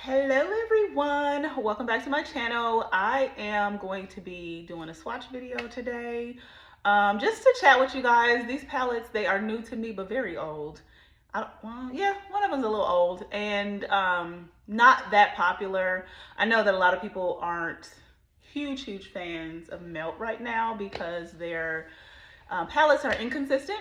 Hello everyone, welcome back to my channel. I am going to be doing a swatch video today, just to chat with you guys. These palettes, they are new to me but very old. Yeah, one of them's a little old and not that popular. I know that a lot of people aren't huge fans of Melt right now because their palettes are inconsistent,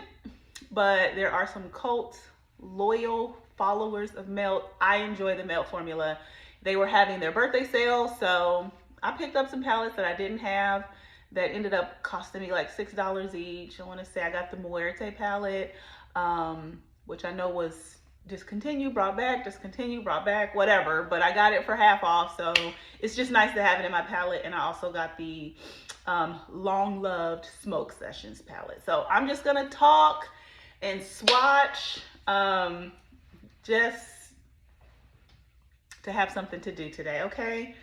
but there are some cult loyal followers of Melt. I enjoy the Melt formula. They were having their birthday sale, so I picked up some palettes that I didn't have that ended up costing me like $6 each. I want to say I got the Muerte palette, which I know was discontinued, brought back, discontinued, brought back, whatever, but I got it for half off, so it's just nice to have it in my palette. And I also got the long loved Smoke Sessions palette. So I'm just gonna talk and swatch, just to have something to do today, okay?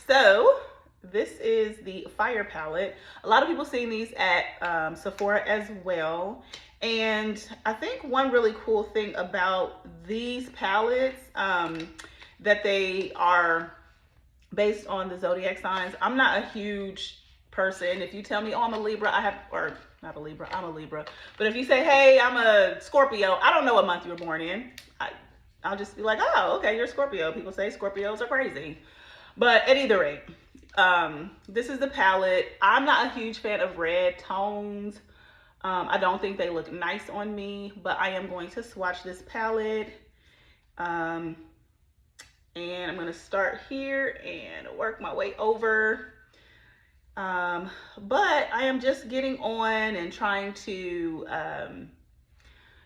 So this is the Fire palette. A lot of people seen these at Sephora as well. And I think one really cool thing about these palettes, that they are based on the zodiac signs. I'm not a huge person. If you tell me, oh, I'm a Libra, or not a Libra, I'm a Libra. But if you say, hey, I'm a Scorpio, I don't know what month you were born in. I'll just be like, oh, okay, you're a Scorpio. People say Scorpios are crazy. But at either rate, this is the palette. I'm not a huge fan of red tones. I don't think they look nice on me, but I am going to swatch this palette. And I'm going to start here and work my way over. But I am just getting on and trying to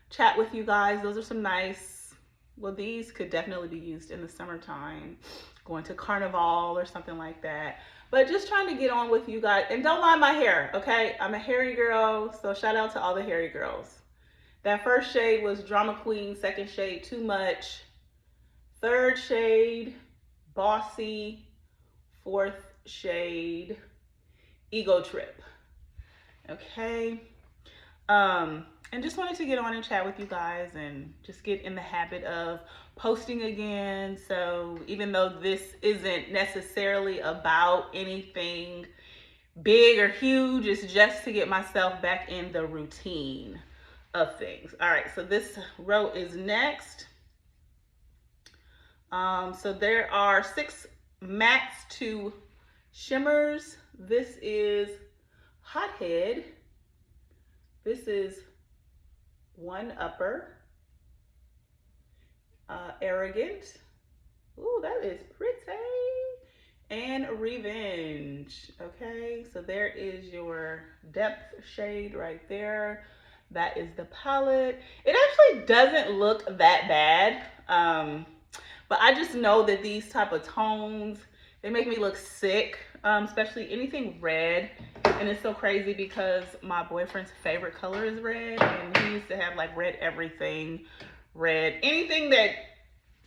chat with you guys. Those are some nice, well, these could definitely be used in the summertime, going to Carnival or something like that. But just trying to get on with you guys. And don't mind my hair, okay? I'm a hairy girl, so shout out to all the hairy girls. That first shade was Drama Queen, second shade, Too Much, third shade, Bossy, fourth shade, Ego Trip. Okay. And just wanted to get on and chat with you guys and just get in the habit of posting again. So even though this isn't necessarily about anything big or huge, it's just to get myself back in the routine of things. All right, so this row is next. So there are 6 mattes, 2 shimmers. This is Hothead. This is One Upper. Arrogant. Ooh, that is pretty. And Revenge. Okay, so there is your depth shade right there. That is the palette. It actually doesn't look that bad. But I just know that these type of tones, they make me look sick, especially anything red. And it's so crazy because my boyfriend's favorite color is red, and he used to have like red everything, red. Anything that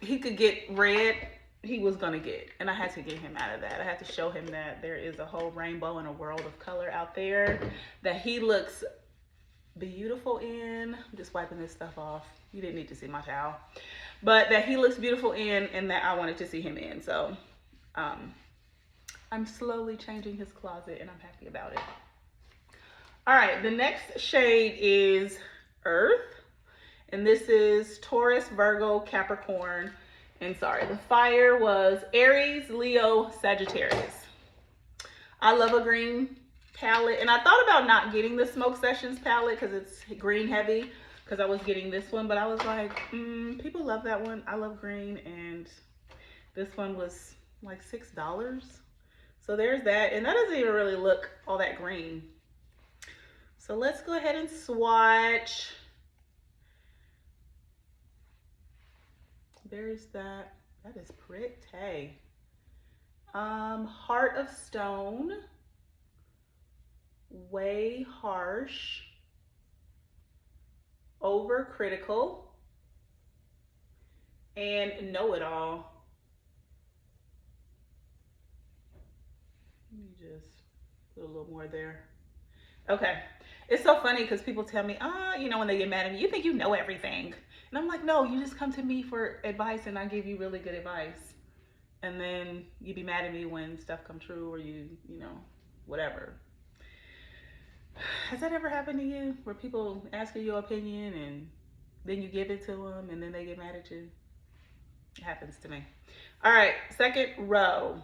he could get red, he was gonna get. And I had to get him out of that. I had to show him that there is a whole rainbow and a world of color out there that he looks beautiful in. I'm just wiping this stuff off. You didn't need to see my towel. But that he looks beautiful in, and that I wanted to see him in. So I'm slowly changing his closet, and I'm happy about it. All right, the next shade is Earth. And this is Taurus, Virgo, Capricorn. And sorry, the fire was Aries, Leo, Sagittarius. I love a green palette. And I thought about not getting the Smoke Sessions palette because it's green heavy, because I was getting this one, but I was like, people love that one. I love green, and this one was like $6. So there's that, and that doesn't even really look all that green. So let's go ahead and swatch. There's that. That is pretty. Heart of Stone, Way Harsh, Overcritical, and Know It All. Let me just put a little more there. Okay. It's so funny because people tell me, you know, when they get mad at me, you think you know everything. And I'm like, no, you just come to me for advice and I give you really good advice. And then you be mad at me when stuff come true or you know, whatever. Has that ever happened to you where people ask you your opinion and then you give it to them and then they get mad at you? It happens to me. All right, second row.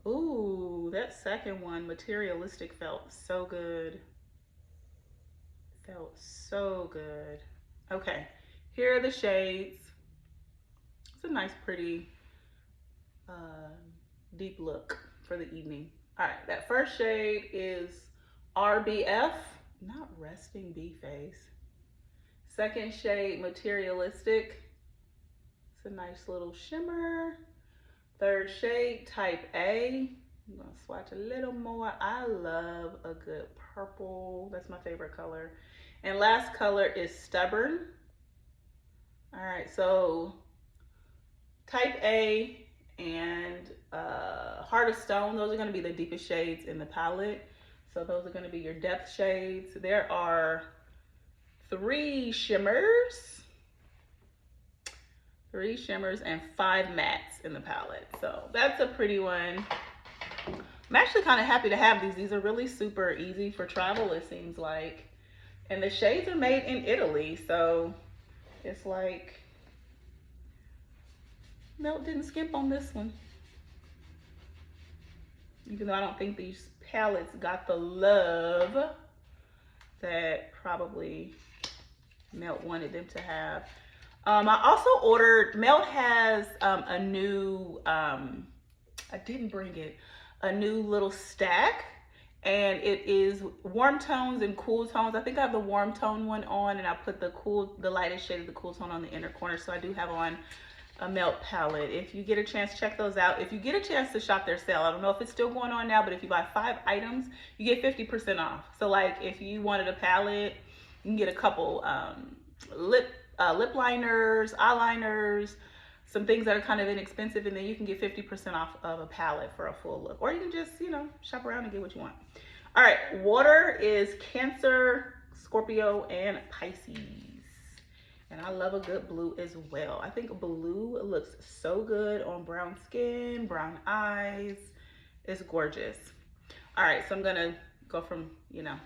Ooh, that second one, materialistic, felt so good. Felt so good. Okay, here are the shades. It's a nice, pretty, deep look for the evening. All right, that first shade is RBF, not resting bee face. Second shade, materialistic. It's a nice little shimmer. Third shade, type A. I'm gonna swatch a little more. I love a good purple. That's my favorite color. And last color is stubborn. All right, so type A and Heart of Stone, those are gonna be the deepest shades in the palette. So those are gonna be your depth shades. There are 3 shimmers and 5 mattes in the palette. So that's a pretty one. I'm actually kind of happy to have these. These are really super easy for travel, it seems like. And the shades are made in Italy, so it's like, Melt didn't skimp on this one. Even though I don't think these palettes got the love that probably Melt wanted them to have. I also ordered, Melt has a new, I didn't bring it, a new little stack, and it is warm tones and cool tones. I think I have the warm tone one on, and I put the lightest shade of the cool tone on the inner corner, so I do have on a Melt palette. If you get a chance, check those out. If you get a chance to shop their sale, I don't know if it's still going on now, but if you buy 5 items, you get 50% off. So like if you wanted a palette, you can get a couple lip liners, eyeliners, some things that are kind of inexpensive, and then you can get 50% off of a palette for a full look. Or you can just, you know, shop around and get what you want. All right, water is Cancer, Scorpio, and Pisces. And I love a good blue as well. I think blue looks so good on brown skin, brown eyes. It's gorgeous. All right, so I'm gonna go from, you know,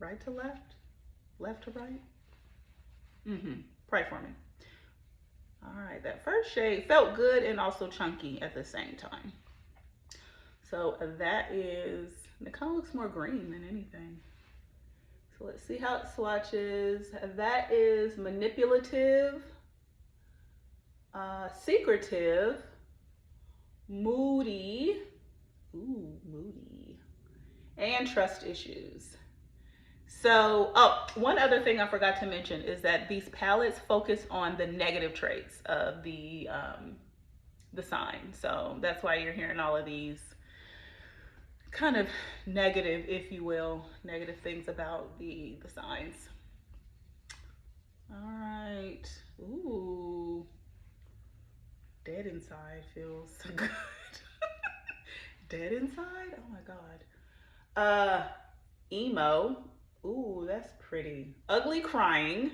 right to left, left to right. Pray for me. All right, that first shade felt good and also chunky at the same time. So that is, it kind of looks more green than anything. So let's see how it swatches. That is manipulative, secretive, moody, ooh, moody, and trust issues. So, oh, one other thing I forgot to mention is that these palettes focus on the negative traits of the sign. So that's why you're hearing all of these kind of negative, if you will, negative things about the signs. All right. Ooh. Dead inside feels so good. Dead inside? Oh my God. Emo. Ooh, that's pretty. Ugly crying.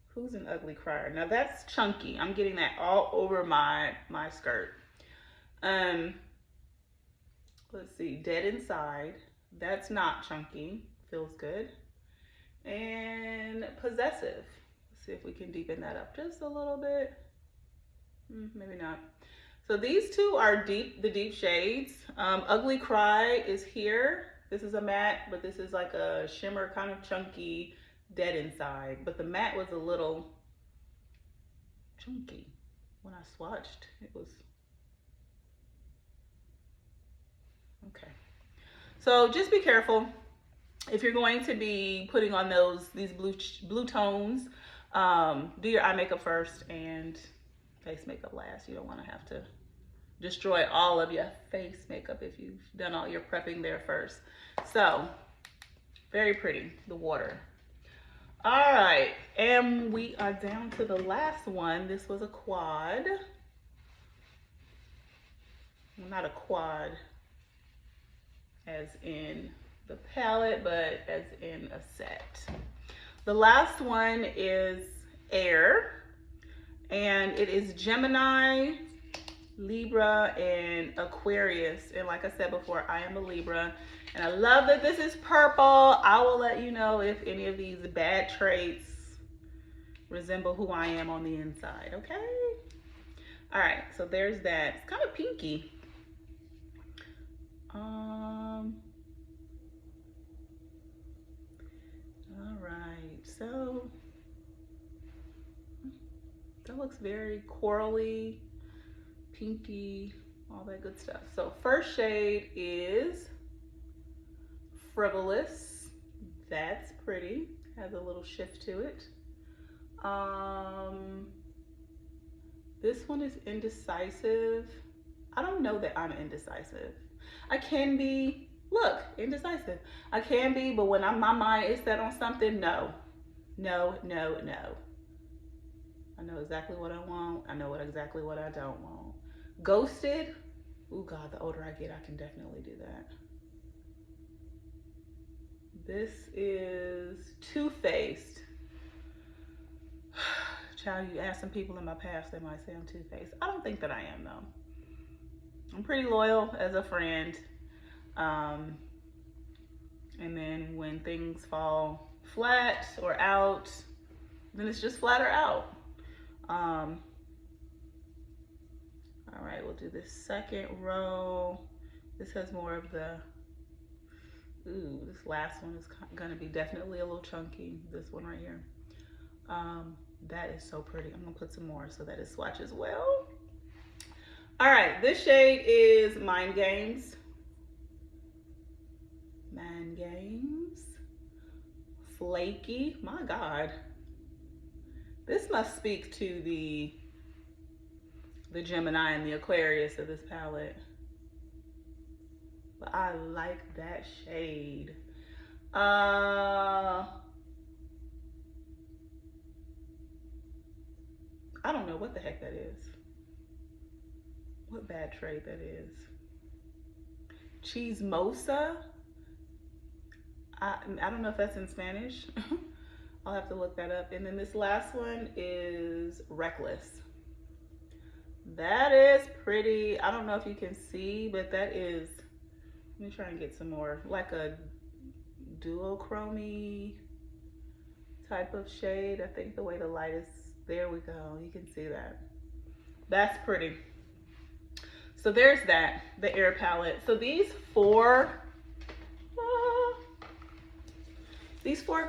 Who's an ugly crier? Now that's chunky. I'm getting that all over my skirt. Let's see, Dead Inside. That's not chunky. Feels good. And Possessive. Let's see if we can deepen that up just a little bit. Maybe not. So these two are deep, the deep shades. Ugly Cry is here. This is a matte, but this is like a shimmer, kind of chunky, Dead Inside. But the matte was a little chunky. When I swatched, it was okay. So just be careful if you're going to be putting on these blue tones. Do your eye makeup first and face makeup last. You don't want to have to destroy all of your face makeup if you've done all your prepping there first. So very pretty, the water. All right, and we are down to the last one. This was a quad. Well, not a quad as in the palette, but as in a set. The last one is Air, and it is Gemini, Libra, and Aquarius. And like I said before, I am a Libra, and I love that this is purple. I will let you know if any of these bad traits resemble who I am on the inside, okay? All right, so there's that. It's kind of pinky. All right, so that looks very corally, pinky, all that good stuff. So first shade is Frivolous. That's pretty, has a little shift to it. This one is Indecisive. I don't know that I'm indecisive. I can be, look, indecisive. I can be, but when my mind is set on something, no. No, no, no. I know exactly what I want. I know exactly what I don't want. Ghosted. Oh God, the older I get, I can definitely do that. This is Two-Faced. Child, you ask some people in my past, they might say I'm two-faced. I don't think that I am, though. I'm pretty loyal as a friend. And then when things fall flat or out, then it's just flat or out. All right, we'll do this second row. This has more of the, ooh, this last one is gonna be definitely a little chunky. This one right here. That is so pretty. I'm gonna put some more so that it swatches well. All right, this shade is Mind Games. Mind Games. Flaky, my God. This must speak to the Gemini and the Aquarius of this palette. But I like that shade. I don't know what the heck that is. What bad trait that is. Chismosa. I don't know if that's in Spanish. I'll have to look that up. And then this last one is Reckless. That is pretty. I don't know if you can see, but that is, let me try and get some more, like a duochrome type of shade. I think the way the light is, there we go. You can see that. That's pretty. So there's that, the Air palette. So these four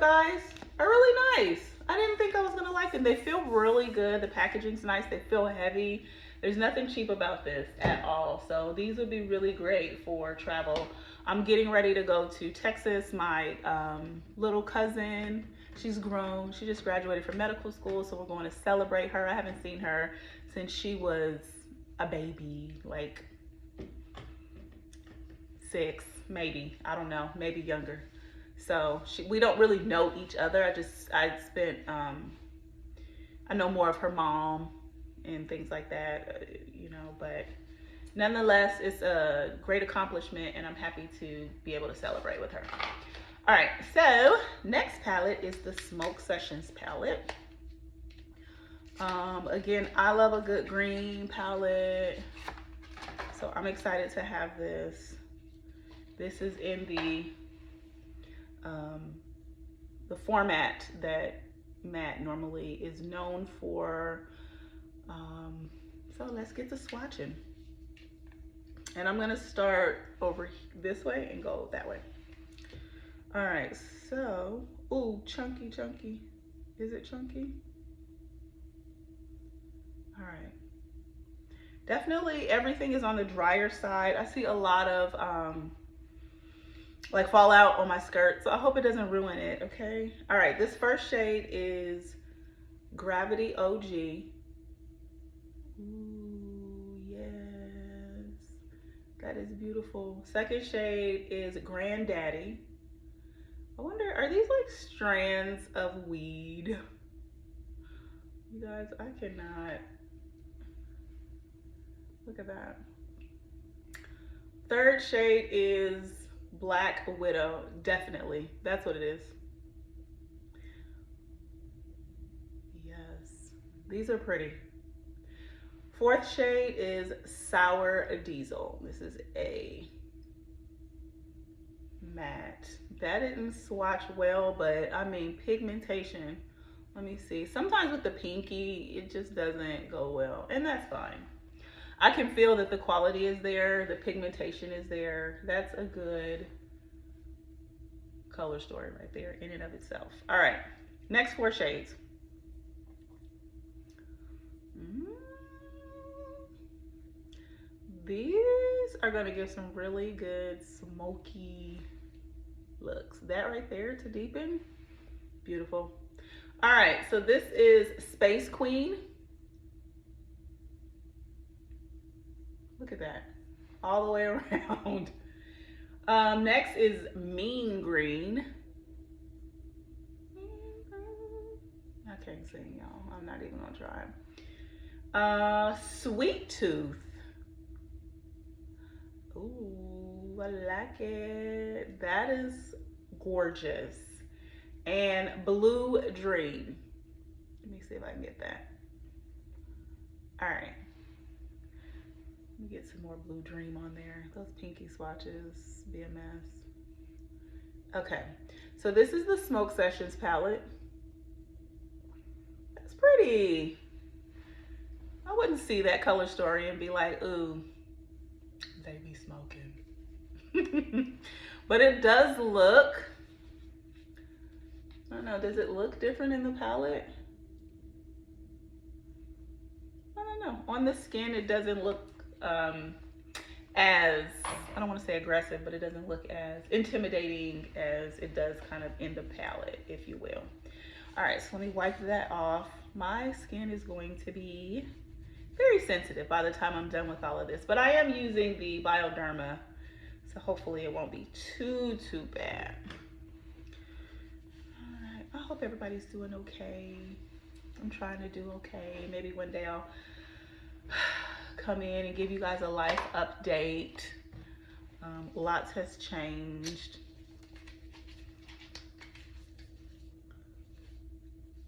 guys are really nice. I didn't think I was gonna like them. They feel really good. The packaging's nice. They feel heavy. There's nothing cheap about this at all. So these would be really great for travel. I'm getting ready to go to Texas. My little cousin, she's grown. She just graduated from medical school, so we're going to celebrate her. I haven't seen her since she was a baby, like 6, maybe. I don't know, maybe younger. So we don't really know each other. I know more of her mom and things like that, you know, but nonetheless, it's a great accomplishment and I'm happy to be able to celebrate with her. All right, so next palette is the Smoke Sessions palette. Again, I love a good green palette, so I'm excited to have this. This is in the format that Matte normally is known for. So let's get to swatching. And I'm gonna start over this way and go that way. All right, so, ooh, chunky. Is it chunky? All right. Definitely everything is on the drier side. I see a lot of like fallout on my skirt, so I hope it doesn't ruin it, okay? All right, this first shade is Gravity OG. Ooh, yes, that is beautiful. Second shade is Granddaddy. I wonder, are these like strands of weed? You guys, I cannot. Look at that. Third shade is Black Widow, definitely. That's what it is. Yes, these are pretty. Fourth shade is Sour Diesel. This is a matte. That didn't swatch well, but I mean, pigmentation. Let me see. Sometimes with the pinky, it just doesn't go well, and that's fine. I can feel that the quality is there, the pigmentation is there. That's a good color story right there in and of itself. All right, next four shades. These are gonna give some really good smoky looks. That right there to deepen, beautiful. All right, so this is Space Queen. Look at that, all the way around. Next is Mean Green. I can't sing, y'all. I'm not even gonna try. Sweet Tooth. Ooh, I like it. That is gorgeous. And Blue Dream. Let me see if I can get that. All right. Let me get some more Blue Dream on there. Those pinky swatches be a mess. Okay, so this is the Smoke Sessions palette. That's pretty. I wouldn't see that color story and be like, ooh, they be smoking. But it does look, I don't know, does it look different in the palette? I don't know. On the skin, it doesn't look as, I don't want to say aggressive, but it doesn't look as intimidating as it does kind of in the palette, if you will. All right, so let me wipe that off. My skin is going to be very sensitive by the time I'm done with all of this, but I am using the Bioderma, so hopefully it won't be too bad. All right, I hope everybody's doing okay. I'm trying to do okay. Maybe one day I'll come in and give you guys a life update. Lots has changed.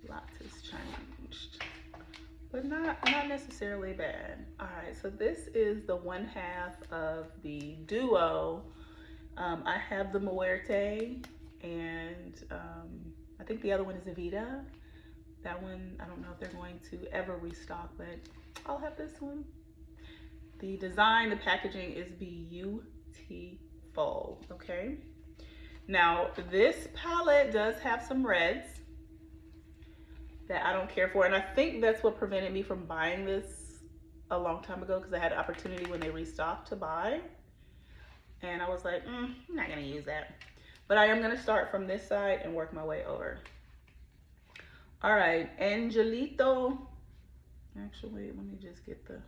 Lots has changed, but not necessarily bad. All right, so this is the one half of the duo. I have the Muerte, and I think the other one is Evita. That one, I don't know if they're going to ever restock, but I'll have this one. The design, the packaging is beautiful, okay? Now, this palette does have some reds that I don't care for, and I think that's what prevented me from buying this a long time ago, because I had an opportunity when they restocked to buy, and I was like, I'm not gonna use that. But I am gonna start from this side and work my way over. All right, Angelito. Actually, let me just get the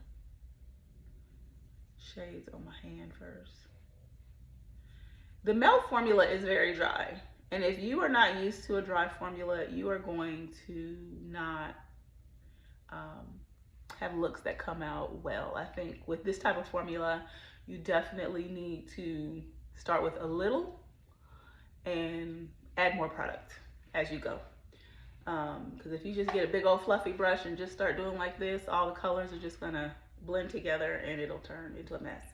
shades on my hand first. The Melt formula is very dry. And if you are not used to a dry formula, you are going to not have looks that come out well. I think with this type of formula, you definitely need to start with a little and add more product as you go. Because if you just get a big old fluffy brush and just start doing like this, all the colors are just gonna blend together and it'll turn into a mess.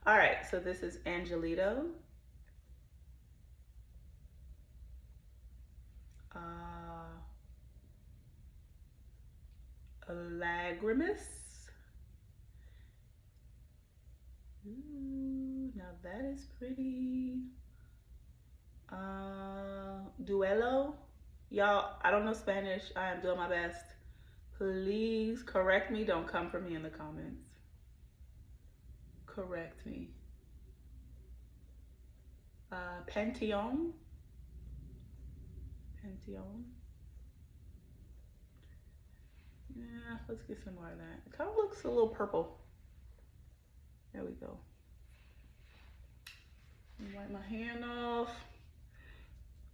All right, so this is Angelito. Lagrimus. Ooh, now that is pretty. Duelo. Y'all, I don't know Spanish. I am doing my best. Please correct me. Don't come for me in the comments. Correct me. Pantheon. Pantheon. Yeah, let's get some more of that. It kind of looks a little purple. There we go. Wipe my hand off.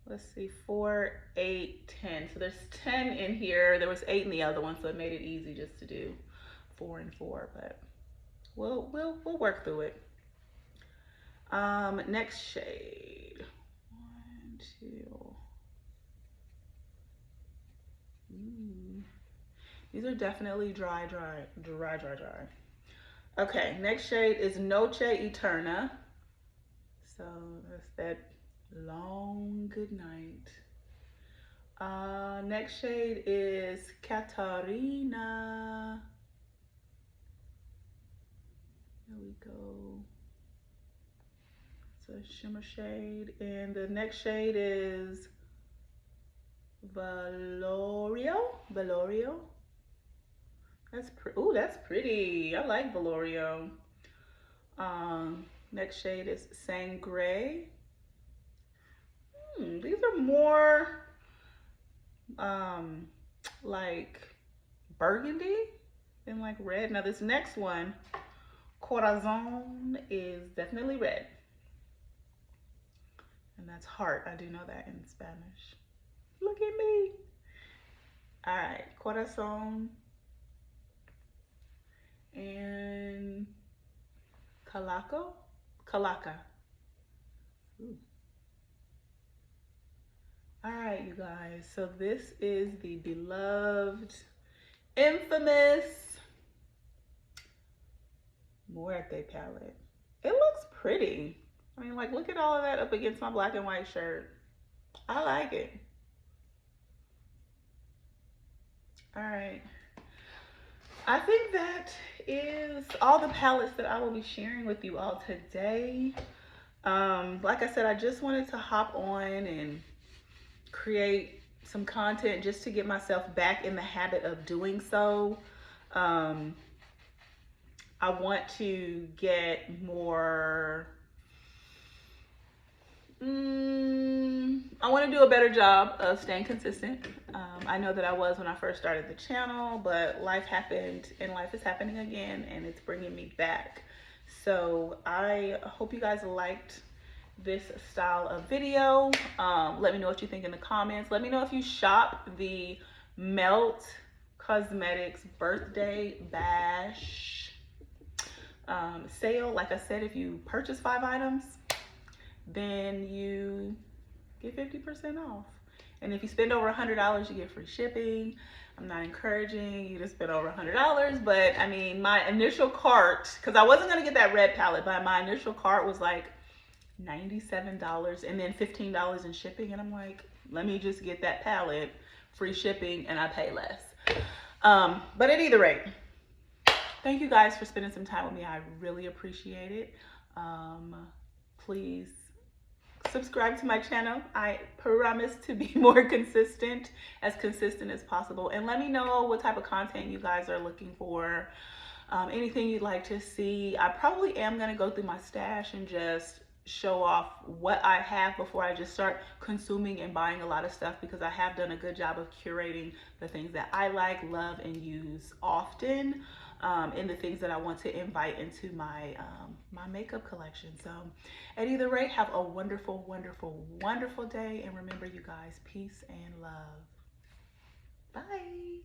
Let's see, 4, 8, 10. So there's 10 in here. There was 8 in the other one, so it made it easy just to do 4 and 4, but we'll work through it. Next shade. 1, 2. Ooh. These are definitely dry. Okay, next shade is Noche Eterna. So that's that long good night. Next shade is Katarina. There we go. It's a shimmer shade. And the next shade is Valorio. That's pretty. I like Valorio. Next shade is Sangre. These are more like burgundy than like red. Now this next one, Corazon, is definitely red. And that's heart. I do know that in Spanish. Look at me. All right, Corazon and Calaca. Ooh. All right, you guys. So this is the beloved, infamous Muerte palette. It looks pretty. I mean, like, look at all of that up against my black and white shirt. I like it. All right. I think that is all the palettes that I will be sharing with you all today. Like I said, I just wanted to hop on and create some content just to get myself back in the habit of doing so. I want to get more, I want to do a better job of staying consistent. I know that I was when I first started the channel, but life happened and life is happening again and it's bringing me back. So I hope you guys liked this style of video. Let me know what you think in the comments. Let me know if you shop the Melt Cosmetics birthday bash sale. Like I said, if you purchase 5 items, then you get 50% off. And if you spend over $100, you get free shipping. I'm not encouraging you to spend over $100, but I mean, my initial cart, because I wasn't gonna get that red palette, but my initial cart was like $97 and then $15 in shipping. And I'm like, let me just get that palette, free shipping, and I pay less. But at either rate, thank you guys for spending some time with me. I really appreciate it. Please subscribe to my channel. I promise to be more consistent as possible. And let me know what type of content you guys are looking for. Anything you'd like to see. I probably am going to go through my stash and just show off what I have before I just start consuming and buying a lot of stuff, because I have done a good job of curating the things that I like, love, and use often, and the things that I want to invite into my my makeup collection. So at either rate, have a wonderful, wonderful, wonderful day. And remember, you guys, peace and love. Bye.